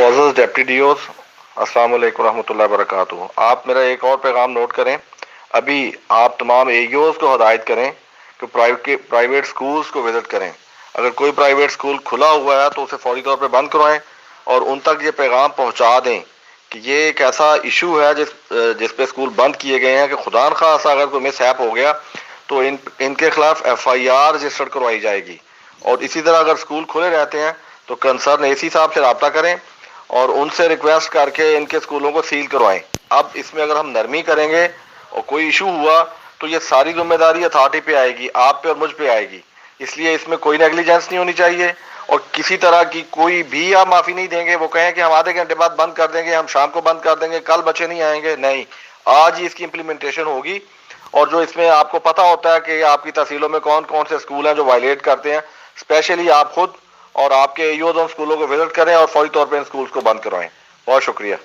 मोअज़्ज़ज़ deputy DOs, अस्सलाम वालेकुम रहमतुल्लाहि व बरकातुहू। आप मेरा एक और पैगाम नोट करें। अभी आप तमाम एईओज़ को हदायत करें कि प्राइवेट स्कूल्स को विज़िट करें। अगर कोई प्राइवेट स्कूल खुला हुआ है तो उसे फौरी तौर पे बंद करवाएं और उन तक ये पैगाम पहुंचा दें कि ये एक ऐसा इशू है जिस पे स्कूल बंद किए गए हैं कि खुदा न खासा अगर कोई मिसहैप हो गया तो इनके खिलाफ FIR रजिस्टर्ड करवाई जाएगी। और इसी तरह अगर स्कूल खुले रहते हैं तो कंसर्न AC साहब से रब्ता करें और उनसे रिक्वेस्ट करके इनके स्कूलों को सील करवाएं। अब इसमें अगर हम नरमी करेंगे और कोई इशू हुआ तो ये सारी जिम्मेदारी अथॉरिटी पे आएगी, आप पे और मुझ पे आएगी। इसलिए इसमें कोई नेग्लिजेंस नहीं होनी चाहिए और किसी तरह की कोई भी आप माफी नहीं देंगे। वो कहें कि हम आधे घंटे बाद बंद कर देंगे, हम शाम को बंद कर देंगे, कल बच्चे नहीं आएंगे, नहीं, आज ही इसकी इम्प्लीमेंटेशन होगी। और जो इसमें आपको पता होता है कि आपकी तहसीलों में कौन कौन से स्कूल हैं जो वायलेट करते हैं, स्पेशली आप खुद और आपके एईओ उन स्कूलों को विजिट करें और फौरी तौर पर इन स्कूल्स को बंद करवाएं। बहुत शुक्रिया।